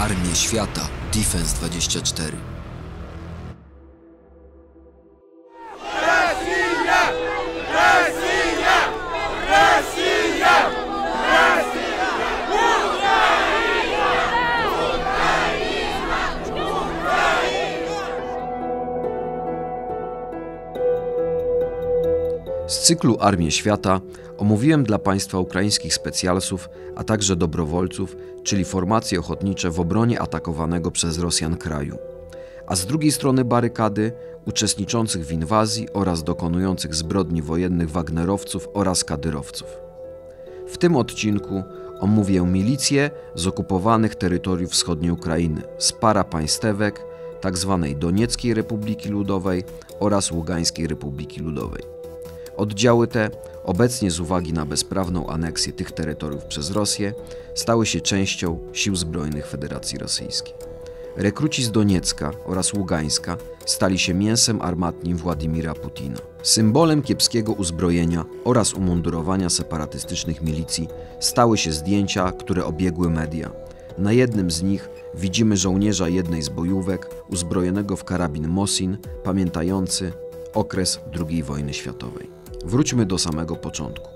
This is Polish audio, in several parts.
Armię Świata Defense 24. Z cyklu Armię Świata omówiłem dla Państwa ukraińskich specjalsów, a także dobrowolców, czyli formacje ochotnicze w obronie atakowanego przez Rosjan kraju. A z drugiej strony barykady uczestniczących w inwazji oraz dokonujących zbrodni wojennych wagnerowców oraz kadyrowców. W tym odcinku omówię milicję z okupowanych terytoriów wschodniej Ukrainy, z parapaństewek, tzw. Donieckiej Republiki Ludowej oraz Ługańskiej Republiki Ludowej. Oddziały te, obecnie z uwagi na bezprawną aneksję tych terytoriów przez Rosję, stały się częścią Sił Zbrojnych Federacji Rosyjskiej. Rekruci z Doniecka oraz Ługańska stali się mięsem armatnim Władimira Putina. Symbolem kiepskiego uzbrojenia oraz umundurowania separatystycznych milicji stały się zdjęcia, które obiegły media. Na jednym z nich widzimy żołnierza jednej z bojówek, uzbrojonego w karabin Mosin, pamiętający okres II wojny światowej. Wróćmy do samego początku.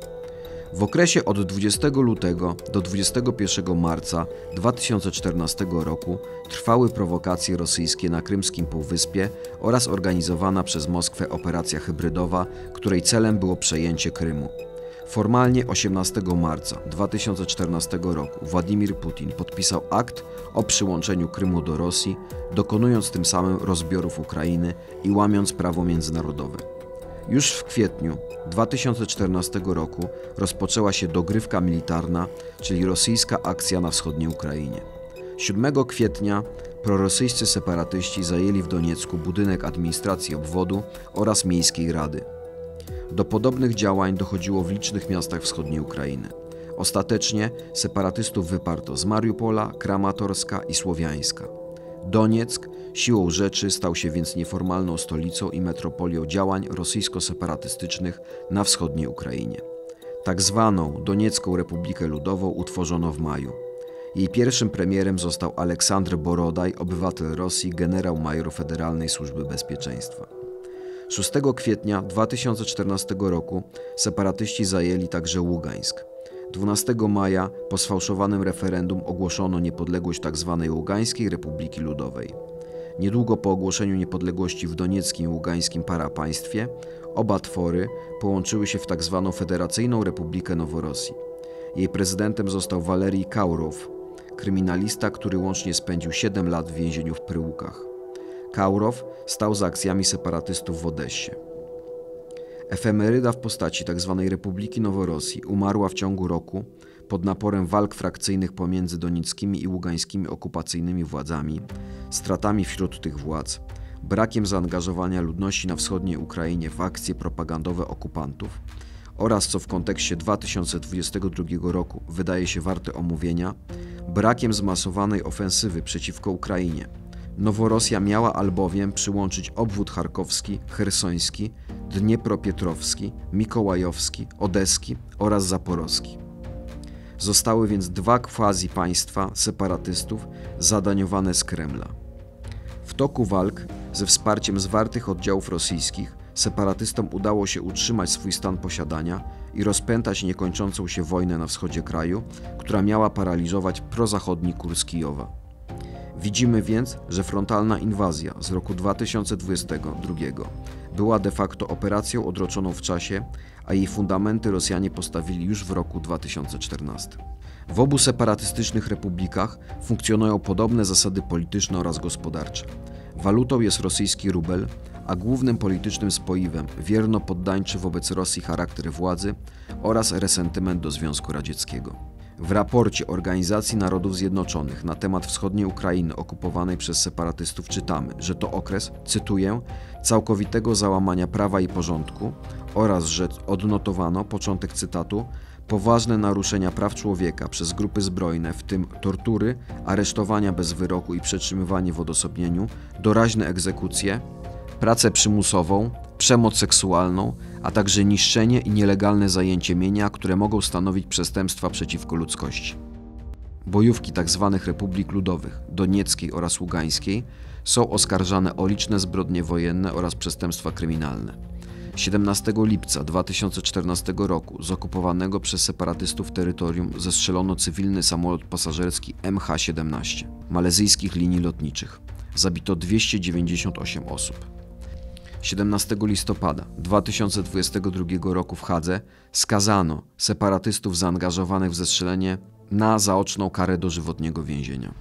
W okresie od 20 lutego do 21 marca 2014 roku trwały prowokacje rosyjskie na Krymskim Półwyspie oraz organizowana przez Moskwę operacja hybrydowa, której celem było przejęcie Krymu. Formalnie 18 marca 2014 roku Władimir Putin podpisał akt o przyłączeniu Krymu do Rosji, dokonując tym samym rozbiorów Ukrainy i łamiąc prawo międzynarodowe. Już w kwietniu 2014 roku rozpoczęła się dogrywka militarna, czyli rosyjska akcja na wschodniej Ukrainie. 7 kwietnia prorosyjscy separatyści zajęli w Doniecku budynek administracji obwodu oraz miejskiej rady. Do podobnych działań dochodziło w licznych miastach wschodniej Ukrainy. Ostatecznie separatystów wyparto z Mariupola, Kramatorska i Słowiańska. Donieck siłą rzeczy stał się więc nieformalną stolicą i metropolią działań rosyjsko-separatystycznych na wschodniej Ukrainie. Tak zwaną Doniecką Republikę Ludową utworzono w maju. Jej pierwszym premierem został Aleksandr Borodaj, obywatel Rosji, generał-major Federalnej Służby Bezpieczeństwa. 6 kwietnia 2014 roku separatyści zajęli także Ługańsk. 12 maja po sfałszowanym referendum ogłoszono niepodległość tzw. Ługańskiej Republiki Ludowej. Niedługo po ogłoszeniu niepodległości w donieckim i ługańskim parapaństwie oba twory połączyły się w tzw. Federacyjną Republikę Noworosji. Jej prezydentem został Walerij Kaurow, kryminalista, który łącznie spędził 7 lat w więzieniu w Pryłkach. Kaurow stał za akcjami separatystów w Odessie. Efemeryda w postaci tzw. Republiki Noworosji umarła w ciągu roku pod naporem walk frakcyjnych pomiędzy donieckimi i ługańskimi okupacyjnymi władzami, stratami wśród tych władz, brakiem zaangażowania ludności na wschodniej Ukrainie w akcje propagandowe okupantów oraz, co w kontekście 2022 roku wydaje się warte omówienia, brakiem zmasowanej ofensywy przeciwko Ukrainie. Noworosja miała albowiem przyłączyć obwód charkowski, chersoński, dniepropietrowski, mikołajowski, odeski oraz zaporowski. Zostały więc dwa quasi-państwa separatystów zadaniowane z Kremla. W toku walk ze wsparciem zwartych oddziałów rosyjskich separatystom udało się utrzymać swój stan posiadania i rozpętać niekończącą się wojnę na wschodzie kraju, która miała paraliżować prozachodni kurs Kijowa. Widzimy więc, że frontalna inwazja z roku 2022 była de facto operacją odroczoną w czasie, a jej fundamenty Rosjanie postawili już w roku 2014. W obu separatystycznych republikach funkcjonują podobne zasady polityczne oraz gospodarcze. Walutą jest rosyjski rubel, a głównym politycznym spoiwem wierno poddańczy wobec Rosji charakter władzy oraz resentyment do Związku Radzieckiego. W raporcie Organizacji Narodów Zjednoczonych na temat wschodniej Ukrainy okupowanej przez separatystów czytamy, że to okres, cytuję, całkowitego załamania prawa i porządku oraz, że odnotowano, początek cytatu, poważne naruszenia praw człowieka przez grupy zbrojne, w tym tortury, aresztowania bez wyroku i przetrzymywanie w odosobnieniu, doraźne egzekucje, pracę przymusową, przemoc seksualną, a także niszczenie i nielegalne zajęcie mienia, które mogą stanowić przestępstwa przeciwko ludzkości. Bojówki tzw. Republik Ludowych Donieckiej oraz Ługańskiej są oskarżane o liczne zbrodnie wojenne oraz przestępstwa kryminalne. 17 lipca 2014 roku z okupowanego przez separatystów terytorium zestrzelono cywilny samolot pasażerski MH17 malezyjskich linii lotniczych. Zabito 298 osób. 17 listopada 2022 roku w Hadze skazano separatystów zaangażowanych w zestrzelenie na zaoczną karę dożywotniego więzienia.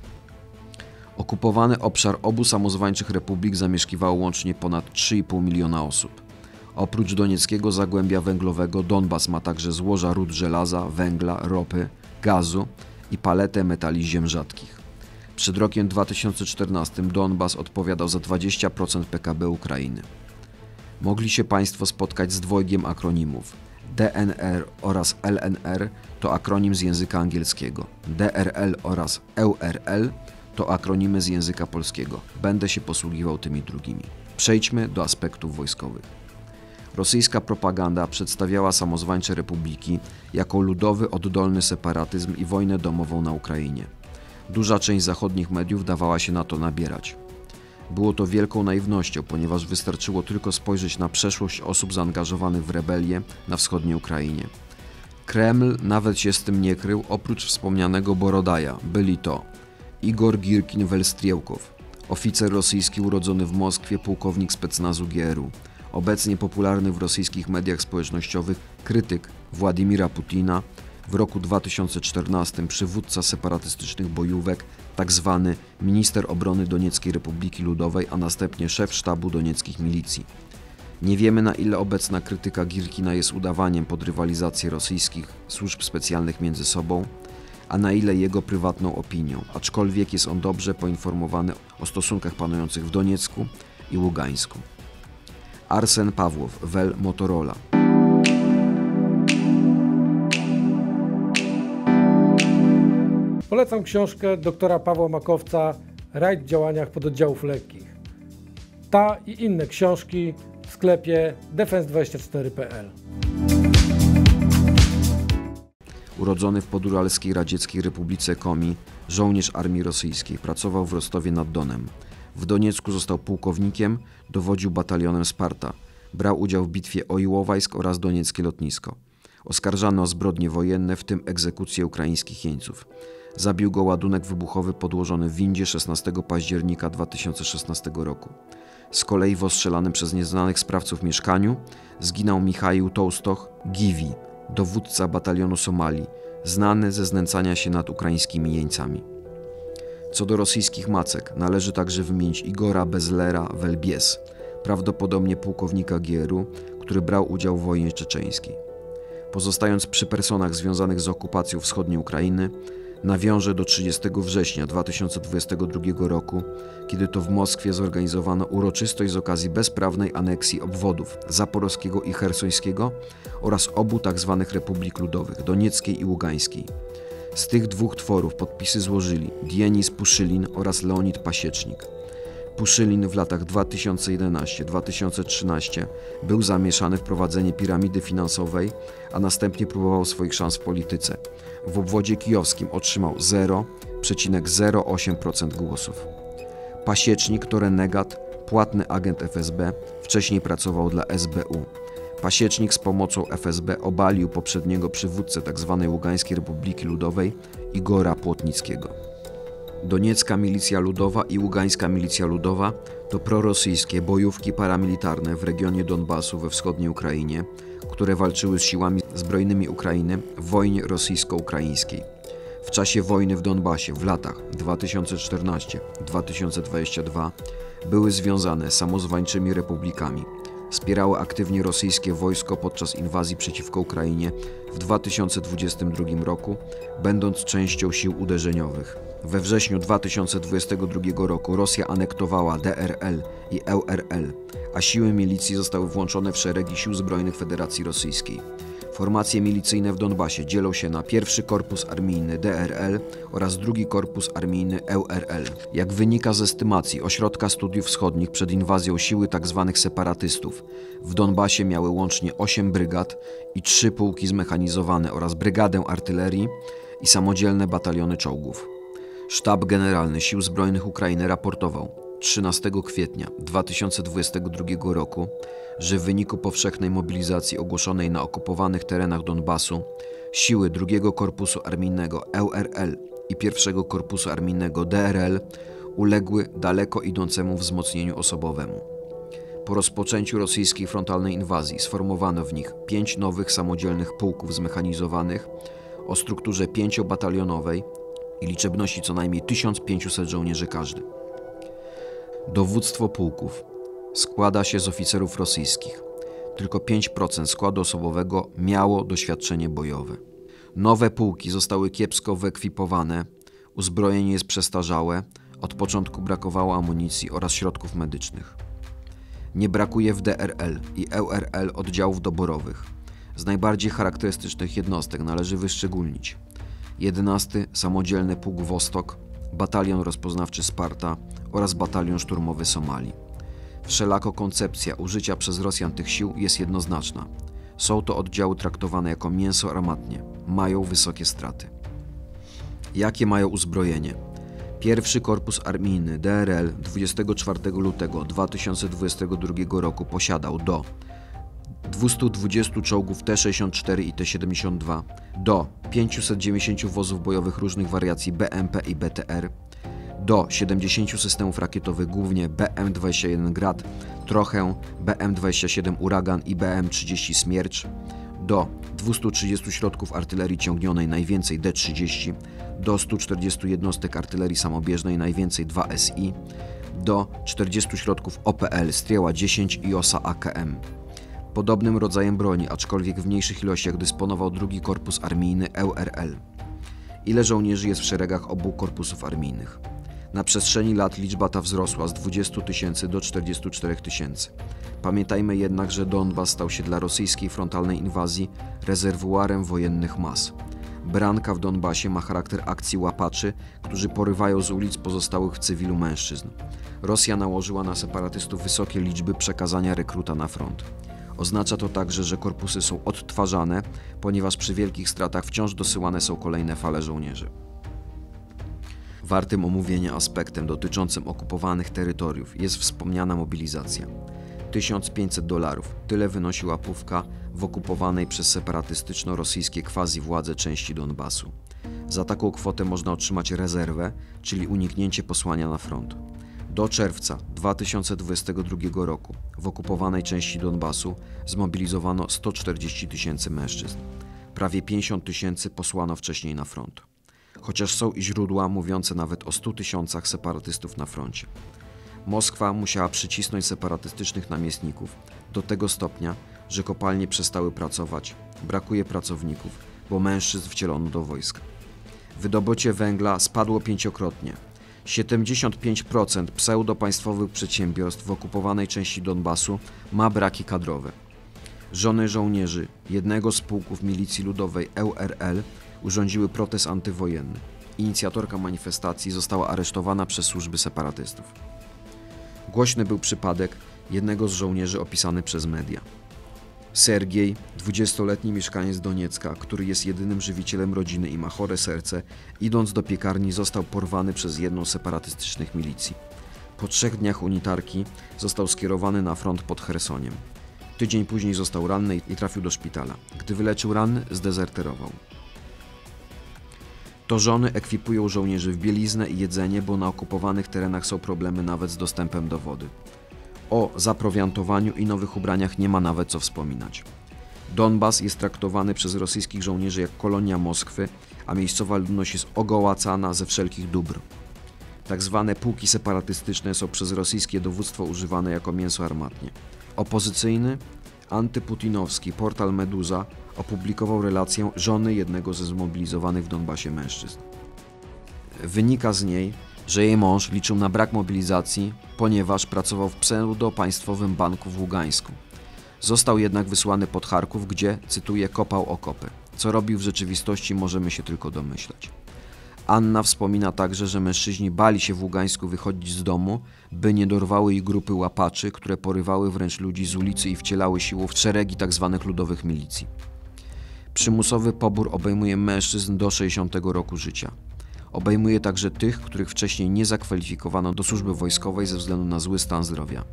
Okupowany obszar obu samozwańczych republik zamieszkiwało łącznie ponad 3,5 miliona osób. Oprócz donieckiego zagłębia węglowego Donbas ma także złoża ród żelaza, węgla, ropy, gazu i paletę metali ziem rzadkich. Przed rokiem 2014 Donbas odpowiadał za 20% PKB Ukrainy. Mogli się Państwo spotkać z dwojgiem akronimów. DNR oraz LNR to akronim z języka angielskiego. DRL oraz EURL to akronimy z języka polskiego. Będę się posługiwał tymi drugimi. Przejdźmy do aspektów wojskowych. Rosyjska propaganda przedstawiała samozwańcze republiki jako ludowy, oddolny separatyzm i wojnę domową na Ukrainie. Duża część zachodnich mediów dawała się na to nabierać. Było to wielką naiwnością, ponieważ wystarczyło tylko spojrzeć na przeszłość osób zaangażowanych w rebelię na wschodniej Ukrainie. Kreml nawet się z tym nie krył, oprócz wspomnianego Borodaja. Byli to Igor Girkin-Welstriełkow, oficer rosyjski urodzony w Moskwie, pułkownik specnazu GRU, obecnie popularny w rosyjskich mediach społecznościowych krytyk Władimira Putina, w roku 2014 przywódca separatystycznych bojówek, tzw. minister obrony Donieckiej Republiki Ludowej, a następnie szef sztabu donieckich milicji. Nie wiemy, na ile obecna krytyka Girkina jest udawaniem pod rywalizację rosyjskich służb specjalnych między sobą, a na ile jego prywatną opinią, aczkolwiek jest on dobrze poinformowany o stosunkach panujących w Doniecku i Ługańsku. Arsen Pawłow, Wel Motorola. Polecam książkę doktora Pawła Makowca Rajd w działaniach pododdziałów lekkich. Ta i inne książki w sklepie defense24.pl. Urodzony w poduralskiej radzieckiej Republice Komi, żołnierz armii rosyjskiej, pracował w Rostowie nad Donem. W Doniecku został pułkownikiem, dowodził batalionem Sparta. Brał udział w bitwie o Iłowajsk oraz Donieckie Lotnisko. Oskarżano o zbrodnie wojenne, w tym egzekucję ukraińskich jeńców. Zabił go ładunek wybuchowy podłożony w windzie 16 października 2016 roku. Z kolei w ostrzelanym przez nieznanych sprawców mieszkaniu zginął Michaił Tołstoch Giwi, dowódca batalionu Somalii, znany ze znęcania się nad ukraińskimi jeńcami. Co do rosyjskich macek, należy także wymienić Igora Bezlera Welbies, prawdopodobnie pułkownika GRU, który brał udział w wojnie czeczeńskiej. Pozostając przy personach związanych z okupacją wschodniej Ukrainy, nawiążę do 30 września 2022 roku, kiedy to w Moskwie zorganizowano uroczystość z okazji bezprawnej aneksji obwodów zaporowskiego i chersońskiego oraz obu tzw. Republik Ludowych, Donieckiej i Ługańskiej. Z tych dwóch tworów podpisy złożyli Dienis Puszylin oraz Leonid Pasiecznik. Puszylin w latach 2011-2013 był zamieszany w prowadzenie piramidy finansowej, a następnie próbował swoich szans w polityce. W obwodzie kijowskim otrzymał 0,08% głosów. Pasiecznik to renegat, płatny agent FSB, wcześniej pracował dla SBU. Pasiecznik z pomocą FSB obalił poprzedniego przywódcę tzw. Ługańskiej Republiki Ludowej Igora Płotnickiego. Doniecka Milicja Ludowa i Ługańska Milicja Ludowa to prorosyjskie bojówki paramilitarne w regionie Donbasu we wschodniej Ukrainie, które walczyły z siłami zbrojnymi Ukrainy w wojnie rosyjsko-ukraińskiej. W czasie wojny w Donbasie w latach 2014-2022 były związane z samozwańczymi republikami. Wspierały aktywnie rosyjskie wojsko podczas inwazji przeciwko Ukrainie w 2022 roku, będąc częścią sił uderzeniowych. We wrześniu 2022 roku Rosja anektowała DRL i EURL, a siły milicji zostały włączone w szeregi sił zbrojnych Federacji Rosyjskiej. Formacje milicyjne w Donbasie dzielą się na pierwszy korpus armijny DRL oraz drugi korpus armijny EURL. Jak wynika z estymacji Ośrodka Studiów Wschodnich przed inwazją siły tzw. separatystów, w Donbasie miały łącznie 8 brygad i 3 pułki zmechanizowane oraz brygadę artylerii i samodzielne bataliony czołgów. Sztab Generalny Sił Zbrojnych Ukrainy raportował 13 kwietnia 2022 roku, że w wyniku powszechnej mobilizacji ogłoszonej na okupowanych terenach Donbasu siły II Korpusu Armijnego EURL i I Korpusu Armijnego DRL uległy daleko idącemu wzmocnieniu osobowemu. Po rozpoczęciu rosyjskiej frontalnej inwazji sformowano w nich 5 nowych samodzielnych pułków zmechanizowanych o strukturze 5-batalionowej i liczebności co najmniej 1500 żołnierzy każdy. Dowództwo pułków składa się z oficerów rosyjskich. Tylko 5% składu osobowego miało doświadczenie bojowe. Nowe pułki zostały kiepsko wyekwipowane, uzbrojenie jest przestarzałe, od początku brakowało amunicji oraz środków medycznych. Nie brakuje w DRL i EURL oddziałów doborowych. Z najbardziej charakterystycznych jednostek należy wyszczególnić 11 Samodzielny Pułk Wostok, Batalion Rozpoznawczy Sparta oraz Batalion Szturmowy Somalii. Wszelako koncepcja użycia przez Rosjan tych sił jest jednoznaczna. Są to oddziały traktowane jako mięso armatnie. Mają wysokie straty. Jakie mają uzbrojenie? Pierwszy Korpus Armijny DRL 24 lutego 2022 roku posiadał do 220 czołgów T-64 i T-72, do 590 wozów bojowych różnych wariacji BMP i BTR, do 70 systemów rakietowych, głównie BM-21 Grad, trochę BM-27 Uragan i BM-30 Smiercz, do 230 środków artylerii ciągnionej, najwięcej D-30, do 140 jednostek artylerii samobieżnej, najwięcej 2 SI, do 40 środków OPL, Strela 10 i OSA AKM. Podobnym rodzajem broni, aczkolwiek w mniejszych ilościach, dysponował II Korpus Armijny EURL. Ile żołnierzy jest w szeregach obu korpusów armijnych? Na przestrzeni lat liczba ta wzrosła z 20 000 do 44 000. Pamiętajmy jednak, że Donbas stał się dla rosyjskiej frontalnej inwazji rezerwuarem wojennych mas. Branka w Donbasie ma charakter akcji łapaczy, którzy porywają z ulic pozostałych w cywilu mężczyzn. Rosja nałożyła na separatystów wysokie liczby przekazania rekruta na front. Oznacza to także, że korpusy są odtwarzane, ponieważ przy wielkich stratach wciąż dosyłane są kolejne fale żołnierzy. Wartym omówienia aspektem dotyczącym okupowanych terytoriów jest wspomniana mobilizacja. $1500. Tyle wynosi łapówka w okupowanej przez separatystyczno-rosyjskie quasi-władze części Donbasu. Za taką kwotę można otrzymać rezerwę, czyli uniknięcie posłania na front. Do czerwca 2022 roku w okupowanej części Donbasu zmobilizowano 140 000 mężczyzn. Prawie 50 000 posłano wcześniej na front. Chociaż są i źródła mówiące nawet o 100 000 separatystów na froncie. Moskwa musiała przycisnąć separatystycznych namiestników do tego stopnia, że kopalnie przestały pracować, brakuje pracowników, bo mężczyzn wcielono do wojska. Wydobycie węgla spadło 5-krotnie. 75% pseudopaństwowych przedsiębiorstw w okupowanej części Donbasu ma braki kadrowe. Żony żołnierzy jednego z pułków milicji ludowej EURL urządziły protest antywojenny. Inicjatorka manifestacji została aresztowana przez służby separatystów. Głośny był przypadek jednego z żołnierzy opisany przez media. Sergiej, 20-letni mieszkaniec Doniecka, który jest jedynym żywicielem rodziny i ma chore serce, idąc do piekarni został porwany przez jedną z separatystycznych milicji. Po 3 dniach unitarki został skierowany na front pod Chersoniem. Tydzień później został ranny i trafił do szpitala. Gdy wyleczył rany, zdezerterował. To żony ekwipują żołnierzy w bieliznę i jedzenie, bo na okupowanych terenach są problemy nawet z dostępem do wody. O zaprowiantowaniu i nowych ubraniach nie ma nawet co wspominać. Donbas jest traktowany przez rosyjskich żołnierzy jak kolonia Moskwy, a miejscowa ludność jest ogołacana ze wszelkich dóbr. Tak zwane pułki separatystyczne są przez rosyjskie dowództwo używane jako mięso armatnie. Opozycyjny, antyputinowski portal Meduza opublikował relację żony jednego ze zmobilizowanych w Donbasie mężczyzn. Wynika z niej, że jej mąż liczył na brak mobilizacji, ponieważ pracował w pseudo-państwowym banku w Ługańsku. Został jednak wysłany pod Charków, gdzie, cytuję, kopał okopy. Co robił w rzeczywistości, możemy się tylko domyślać. Anna wspomina także, że mężczyźni bali się w Ługańsku wychodzić z domu, by nie dorwały ich grupy łapaczy, które porywały wręcz ludzi z ulicy i wcielały siłą w szeregi tzw. ludowych milicji. Przymusowy pobór obejmuje mężczyzn do 60 roku życia. Obejmuje także tych, których wcześniej nie zakwalifikowano do służby wojskowej ze względu na zły stan zdrowia.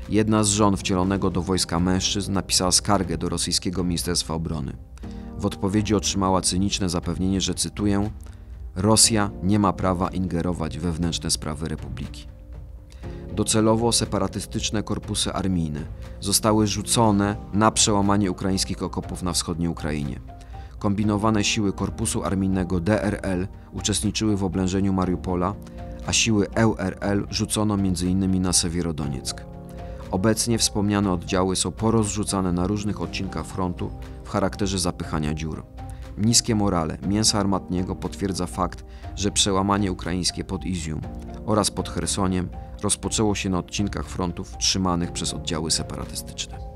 Jedna z żon wcielonego do wojska mężczyzn napisała skargę do rosyjskiego Ministerstwa Obrony. W odpowiedzi otrzymała cyniczne zapewnienie, że, cytuję, Rosja nie ma prawa ingerować we wewnętrzne sprawy republiki. Docelowo separatystyczne korpusy armijne zostały rzucone na przełamanie ukraińskich okopów na wschodniej Ukrainie. Kombinowane siły korpusu armijnego DRL uczestniczyły w oblężeniu Mariupola, a siły EURL rzucono m.in. na Sewierodonieck. Obecnie wspomniane oddziały są porozrzucane na różnych odcinkach frontu w charakterze zapychania dziur. Niskie morale mięsa armatniego potwierdza fakt, że przełamanie ukraińskie pod Izium oraz pod Chersoniem rozpoczęło się na odcinkach frontów trzymanych przez oddziały separatystyczne.